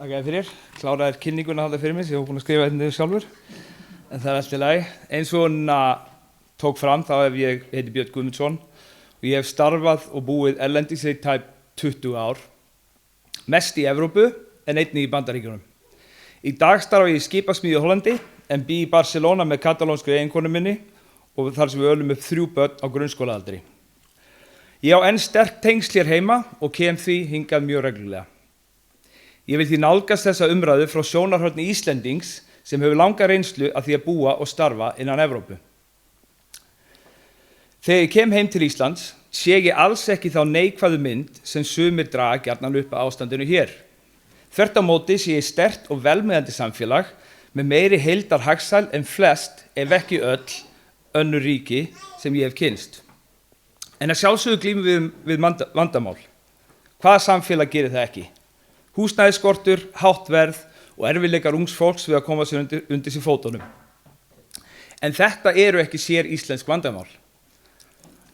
Þakka fyrir. Kláraðir kynninguna þarna fyrir mig sem ég var búinn að skrifa þetta niður sjálfur. En það allt í lagi. Eins og hún tók fram þá heiti Björn Guðmundsson og ég hef starfað og búið erlendis í tæp 20 ár. Mest í Evrópu en einnig í Bandaríkjunum. Í dag starfa ég í skipasmíði í Hollandi en bý í Barcelona með katalónskri eiginkonu minni og þar sem við ölum upp 3 börn á grunnskólaaldri. Ég á enn sterk tengsl hér heima og kem því hingað mjög reglulega. Ég vil því nálgast þessa umræðu frá sjónarhorni Íslendings sem hefur langa reynslu af því að búa og starfa innan Evrópu. Þegar ég kem heim til Íslands sé ég alls ekki þá neikvæðu mynd sem sumir draga gjarnan upp að ástandinu hér. Þvert á móti sé ég sterkt og velmeðandi samfélag með meiri heildarhagsæl en flest, ef ekki öll, önnur ríki sem ég hef kynnst. En að sjálfsögðu glímum við vandamál. Hvaða samfélag gerir það ekki? Húsnæðisskortur, hátt verð og erfiðleikar ungs fólks við að koma sér undir sér fótunum. En þetta eru ekki sér íslensk vandamál.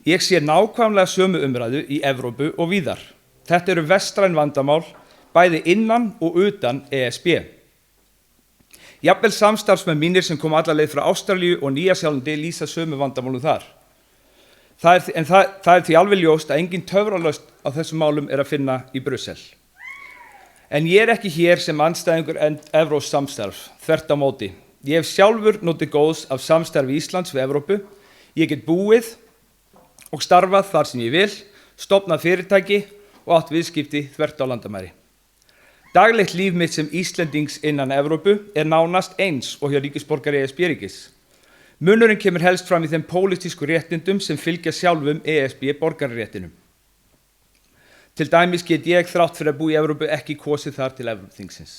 Ég sé nákvæmlega sömu umræðu í Evrópu og víðar. Þetta eru vestræn vandamál, bæði innan og utan ESB. Jafnvel samstarfsmenn mínir sem kom alla leið frá Ástralíu og Nýja-Sjálandi lýsa sömu vandamálum þar. Það er því alveg ljóst að engin töfralausn á þessum málum er að finna í Brussel. En ég er ekki hér sem andstæðingur evrópsks samstarfs, þvert á móti. Ég hef sjálfur notið góðs af samstarfi Íslands við Evrópu. Ég get búið og starfað þar sem ég vil, stofnað fyrirtæki og átt viðskipti þvert á landamæri. Daglegt líf mitt sem Íslendings innan Evrópu er nánast eins og hjá ríkisborgari ESB-ríkis. Munurinn kemur helst fram í þeim pólitísku réttindum sem fylgja sjálfum ESB-borgararéttinum. Til dæmis get ég þrátt fyrir að búa í Evrópu ekki kosið þar til Evrópuþingsins.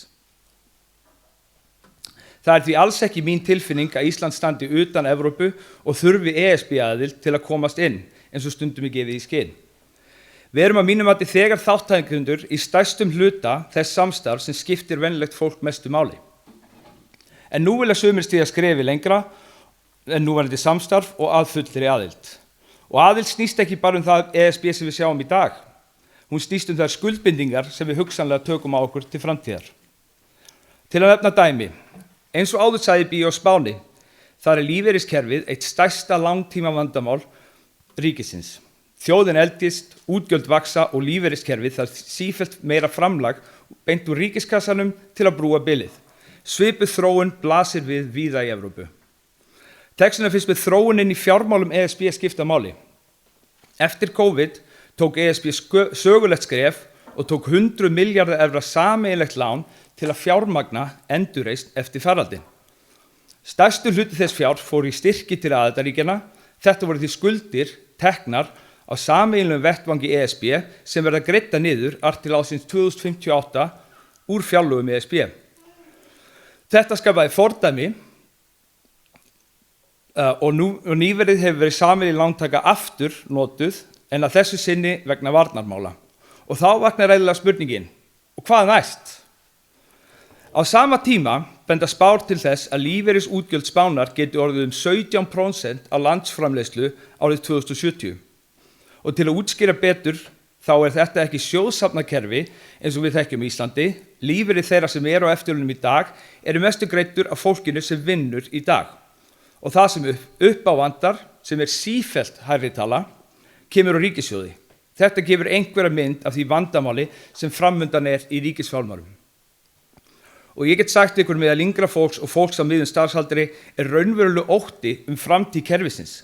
Það er því alls ekki mín tilfinning að Ísland standi utan Evrópu og þurfi ESB-aðild til að komast inn, eins og stundum er gefið í skyn. Við erum að mínum mati þegar þátttakendur í stærstum hluta þess samstarf sem skiptir venjulegt fólk mestu máli. En nú vilja sumir stíga skrefi lengra en núverandi samstarf og að fullri aðild. Og aðild snýst ekki bara það ESB sem við sjáum í dag. Hún snýst þær skuldbindingar sem við hugsanlega tökum á okkur til framtíðar. Til að nefna dæmi, eins og áður sagði bý á Spáni, þar er lífeyriskerfið eitt stærsta langtíma vandamál ríkisins. Þjóðin eldist, útgjöld vaxa og lífeyriskerfið þarf sífellt meira framlag beint úr ríkiskassanum til að brúa bilið. Svipuð þróun blasir við víða í Evrópu. Textuna finnst með þróunin í fjármálum ESB skipta máli. Eftir COVID tók ESB sögulegt skref og tók 100 milljarða evra sameiginlegt lán til að fjármagna endurreisn eftir faraldinn. Stærstur hluti þess fjár fór í styrki til aðildarríkjanna. Þetta voru því skuldir teknar á sameiginlegum vettvangi ESB sem verða greidda niður allt til ársins 2058 úr fjárlögum ESB. Þetta skapaði fordæmi og nýverið hefur verið sameiginleg lántaka aftur notuð en að þessu sinni vegna varnarmála. Og þá vaknar eðlilega spurningin, og hvað næst? Á sama tíma benda spár til þess að lífeyrisútgjöld Spánar geti orðið 17% af landsframleiðslu árið 2070. Og til að útskýra betur þá er þetta ekki sjóðsafnakerfi eins og við þekkjum í Íslandi. Lífeyrir þeirra sem eru á eftirlaunum í dag eru mestu greiddur af fólkinu sem vinnur í dag. Og það sem upp á vandar, sem er sífellt hærri tala, kemur á ríkissjóði. Þetta gefur einhverja mynd af því vandamáli sem framundan er í ríkisfjármálum. Og ég get sagt ykkur með að yngra fólks og fólks á miðjum starfsaldri er raunveruleg ótti framtíð kerfisins.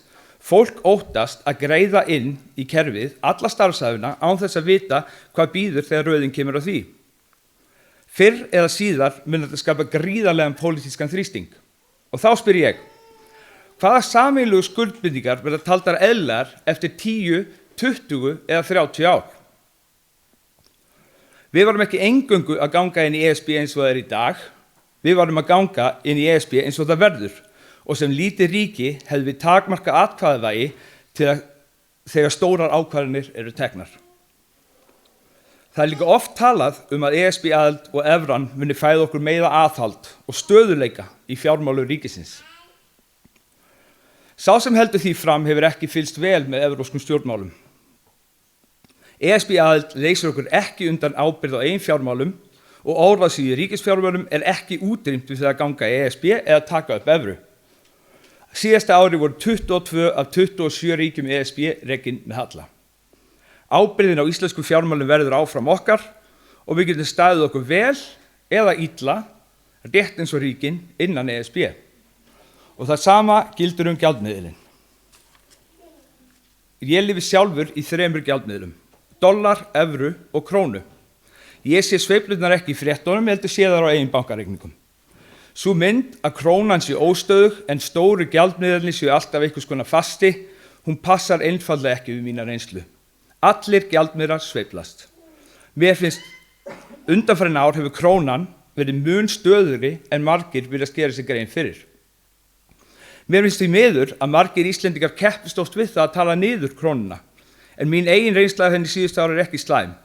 Fólk óttast að greiða inn í kerfið alla starfsævina án þess að vita hvað býður þegar röðin kemur á því. Fyrr eða síðar mun þetta skapa gríðarlegan pólitískan þrýsting. Og þá spyr ég, hvaða sameiginlegu skuldbindingar verða taldar eðlilegar eftir 10, 20 eða 30 ár? Við varum ekki eingöngu að ganga inn í ESB eins og það er í dag. Við varum að ganga inn í ESB eins og það verður. Og sem lítið ríki hefðum við takmarkað atkvæðavægi þegar stórar ákvarðanir eru teknar. Það er líka oft talað að ESB-aðild og evran muni fæða okkur meira aðhald og stöðuleika í fjármálum ríkisins. Sá sem heldur því fram hefur ekki fylgst vel með evrópskum stjórnmálum. ESB-aðild leysir okkur ekki undan ábyrgð á eigin fjármálum og óráðsíu ríkisfjármálum ekki útrýmt við það að ganga í ESB eða taka upp evru. Síðasta ári voru 22 af 27 ríkjum ESB rekin með halla. Ábyrgðin á íslensku fjármálum verður áfram okkar og við getum staðið okkur vel eða illa, rétt eins og ríkin innan ESB. Og það sama gildir gjaldmiðilinn. Ég lifi sjálfur í 3 gjaldmiðlum, dollar, evru og krónu. Ég sé sveiflurnar ekki í fréttunum, heldur sé þær á eigin bankareikningum. Sú mynd að krónan sé óstöðug en stóru gjaldmiðlarnir séu alltaf einhvers konar fasti, hún passar einfaldlega ekki við mína reynslu. Allir gjaldmiðlar sveiflast. Mér finnst undanfarin ár hefur krónan verið mun stöðugri en margir vilja gera sér grein fyrir. Mér finnst því miður að margir Íslendingar keppist oft við það að tala niður krónuna, en mín eigin reynsla af henni síðustu ári ekki slæm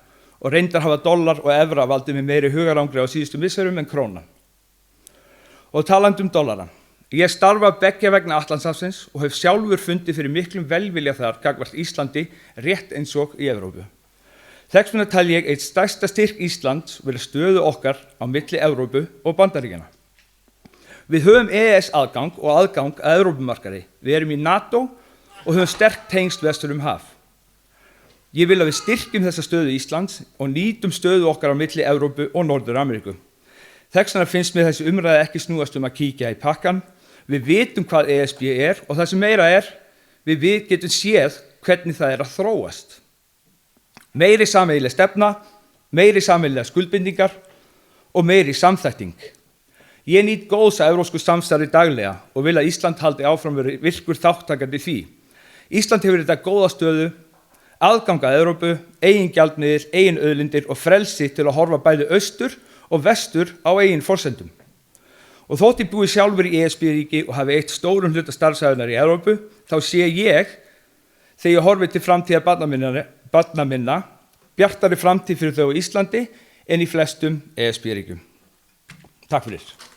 og reyndar hafa dollar og evra valdið mér meiri hugarangri á síðustu misserum en krónan. Og talandi dollarann. Ég starfa beggja vegna Atlantshafsins og hef sjálfur fundið fyrir miklum velvilja þar gagnvart Íslandi rétt eins og í Evrópu. Þess vegna tel ég eitt stærsta styrk Íslands vera stöðu okkar á milli Evrópu og Bandaríkjanna. Við höfum EES aðgang og aðgang að Evrópumarkaði. Við erum í NATO og höfum sterk tengsl vestur haf. Ég vil að við styrkjum þessa stöðu Íslands og nýtum stöðu okkar á milli Evrópu og Norður-Ameríku. Þess vegna finnst mér þessi umræða ekki snúast að kíkja í pakkan. Við vitum hvað ESB og það sem meira við getum séð hvernig það að þróast. Meiri sameiginleg stefna, meiri sameiginlegar skuldbindingar og meiri samþætting. Ég nýt góðs að evrópsku samstarfi daglega og vil að Ísland haldi áfram verið virkur þátttakandi því. Ísland hefur þetta góða stöðu, aðgang að Evrópu, eigin gjaldmiðil, eigin auðlindir og frelsi til að horfa bæði austur og vestur á eigin forsendum. Og þótt ég búi sjálfur í ESB-ríki og hafi eitt stórum hluta starfsæðunar í Evrópu, þá sé ég, þegar ég horfi til framtíðar barna minna, bjartari framtíð fyrir þau á Íslandi en í flestum ESB-ríkjum. Takk fyrir.